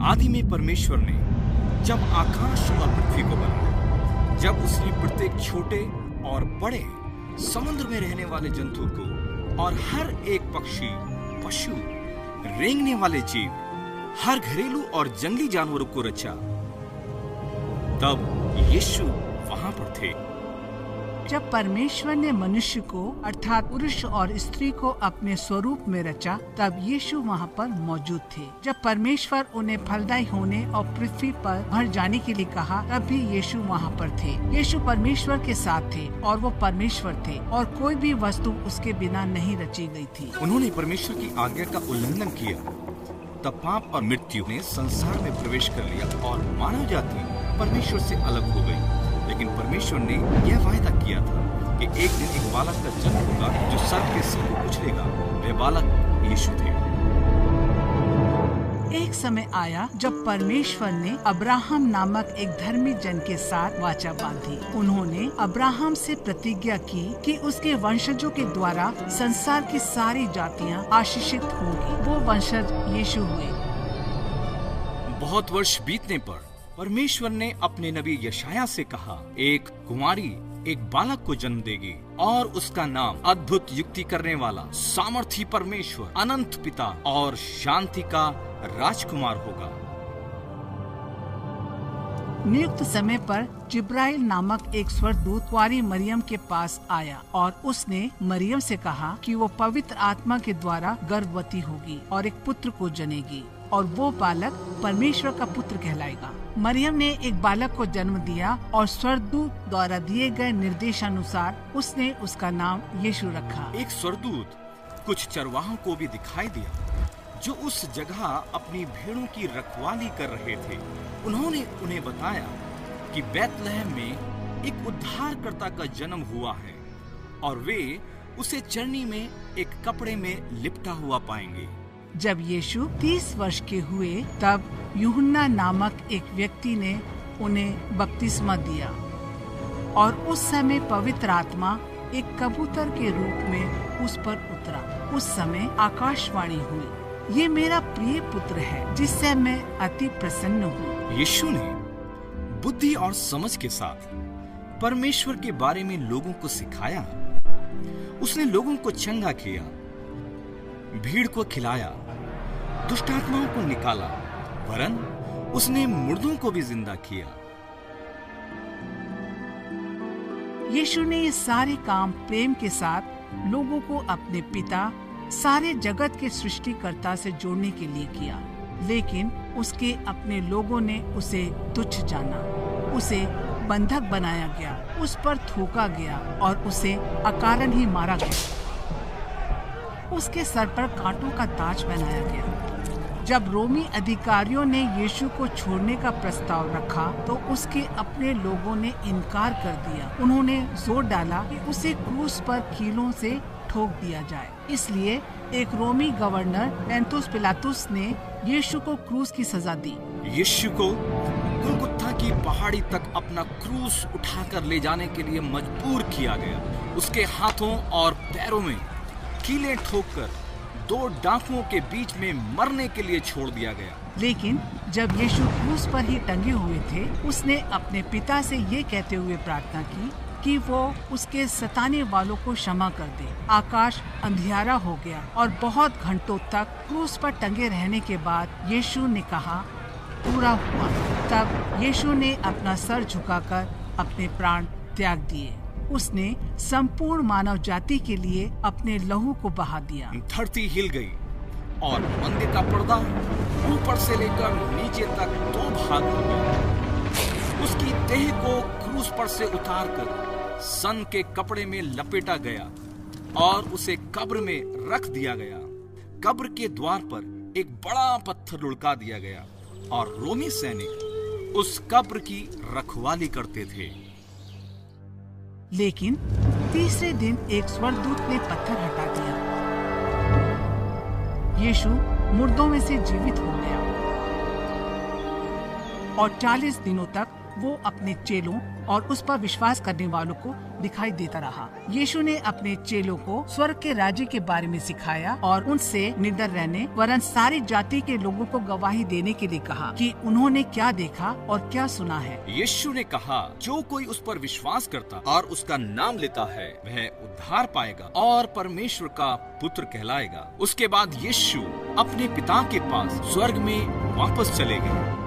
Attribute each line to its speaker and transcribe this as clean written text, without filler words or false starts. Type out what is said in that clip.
Speaker 1: आदि में परमेश्वर ने जब आकाश और पृथ्वी को बनाया, जब उसने प्रत्येक छोटे और बड़े समुद्र में रहने वाले जंतु को और हर एक पक्षी, पशु, रेंगने वाले जीव, हर घरेलू और जंगली जानवरों को रचा, तब यीशु वहां पर थे।
Speaker 2: जब परमेश्वर ने मनुष्य को अर्थात पुरुष और स्त्री को अपने स्वरूप में रचा, तब यीशु वहाँ पर मौजूद थे। जब परमेश्वर उन्हें फलदायी होने और पृथ्वी पर भर जाने के लिए कहा, तब भी यीशु वहाँ पर थे। यीशु परमेश्वर के साथ थे और वो परमेश्वर थे और कोई भी वस्तु उसके बिना नहीं रची गई थी।
Speaker 1: उन्होंने परमेश्वर की आज्ञा का उल्लंघन किया, तब पाप और मृत्यु ने संसार में प्रवेश कर लिया और मानव जाति परमेश्वर से अलग हो गई। लेकिन परमेश्वर ने यह वायदा किया था कि एक दिन एक बालक का जन्म होगा जो सर्प के सिर को कुचलेगा। वे बालक यीशु थे।
Speaker 2: एक समय आया जब परमेश्वर ने अब्राहम नामक एक धर्मी जन के साथ वाचा बांधी। उन्होंने अब्राहम से प्रतिज्ञा की कि उसके वंशजों के द्वारा संसार की सारी जातियां आशीषित होंगी। वो वंशज यीशु हुए।
Speaker 1: बहुत वर्ष बीतने पर परमेश्वर ने अपने नबी यशाया से कहा, एक कुमारी एक बालक को जन्म देगी और उसका नाम अद्भुत युक्ति करने वाला, सामर्थी परमेश्वर, अनंत पिता और शांति का राजकुमार होगा।
Speaker 2: नियुक्त समय पर जिब्राइल नामक एक स्वर्गदूत कुंवारी मरियम के पास आया और उसने मरियम से कहा कि वो पवित्र आत्मा के द्वारा गर्भवती होगी और एक पुत्र को जनेगी और वो बालक परमेश्वर का पुत्र कहलाएगा। मरियम ने एक बालक को जन्म दिया और स्वर्गदूत द्वारा दिए गए निर्देशानुसार उसने उसका नाम यीशु रखा।
Speaker 1: एक स्वर्गदूत कुछ चरवाहों को भी दिखाई दिया जो उस जगह अपनी भेड़ों की रखवाली कर रहे थे। उन्होंने उन्हें बताया कि बैतलहम में एक उद्धारकर्ता का जन्म हुआ है और वे उसे चरनी में एक कपड़े में लिपटा हुआ पाएंगे।
Speaker 2: जब यीशु 30 वर्ष के हुए, तब यूहन्ना नामक एक व्यक्ति ने उन्हें बपतिस्मा दिया और उस समय पवित्र आत्मा एक कबूतर के रूप में उस पर उतरा। उस समय आकाशवाणी हुई, ये मेरा प्रिय पुत्र है जिससे मैं अति प्रसन्न हूँ।
Speaker 1: यीशु ने बुद्धि और समझ के साथ परमेश्वर के बारे में लोगों को सिखाया। उसने लोगों को चंगा किया, भीड़ को खिलाया, दुष्ट आत्माओं को निकाला, वरन उसने मुर्दों को भी जिंदा किया।
Speaker 2: यीशु ने ये सारे काम प्रेम के साथ लोगों को अपने पिता, सारे जगत के सृष्टिकर्ता से जोड़ने के लिए किया। लेकिन उसके अपने लोगों ने उसे तुच्छ जाना। उसे बंधक बनाया गया, उस पर थूका गया और उसे अकारण ही मारा गया। उसके सर पर कांटों का ताज पहनाया गया। जब रोमी अधिकारियों ने यीशु को छोड़ने का प्रस्ताव रखा, तो उसके अपने लोगों ने इनकार कर दिया। उन्होंने जोर डाला कि उसे क्रूस पर कीलों से ठोक दिया जाए। इसलिए एक रोमी गवर्नर पोंतियुस पिलातुस ने यीशु को क्रूस की सजा दी।
Speaker 1: यीशु को गुलगुता की पहाड़ी तक अपना क्रूस उठाकर ले जाने के लिए मजबूर किया गया। उसके हाथों और पैरों में कीलें ठोककर 2 डाकुओं के बीच में मरने के लिए छोड़ दिया गया।
Speaker 2: लेकिन जब यीशु क्रूस पर ही टंगे हुए थे, उसने अपने पिता से ये कहते हुए प्रार्थना की कि वो उसके सताने वालों को क्षमा कर दे। आकाश अंधियारा हो गया और बहुत घंटों तक क्रूस पर टंगे रहने के बाद यीशु ने कहा, पूरा हुआ। तब यीशु ने अपना सर झुकाकर अपने प्राण त्याग दिए। उसने संपूर्ण मानव जाति के लिए अपने लहू को बहा दिया।
Speaker 1: धरती हिल गई और मंदिर का पर्दा ऊपर से लेकर नीचे तक 2 भाग हो गया। उसकी देह को क्रूस पर से उतारकर सन के कपड़े में लपेटा गया और उसे कब्र में रख दिया गया। कब्र के द्वार पर एक बड़ा पत्थर लुढ़का दिया गया और रोमी सैनिक उस कब्र की रखवाली करते थे।
Speaker 2: लेकिन तीसरे दिन एक स्वर्गदूत ने पत्थर हटा दिया। यीशु मुर्दों में से जीवित हो गया और 40 दिनों तक वो अपने चेलों और उस पर विश्वास करने वालों को दिखाई देता रहा। यीशु ने अपने चेलों को स्वर्ग के राज्य के बारे में सिखाया और उनसे निडर रहने वरन सारी जाति के लोगों को गवाही देने के लिए कहा कि उन्होंने क्या देखा और क्या सुना है।
Speaker 1: यीशु ने कहा, जो कोई उस पर विश्वास करता और उसका नाम लेता है वह उद्धार पाएगा और परमेश्वर का पुत्र कहलाएगा। उसके बाद यीशु अपने पिता के पास स्वर्ग में वापस चले गए।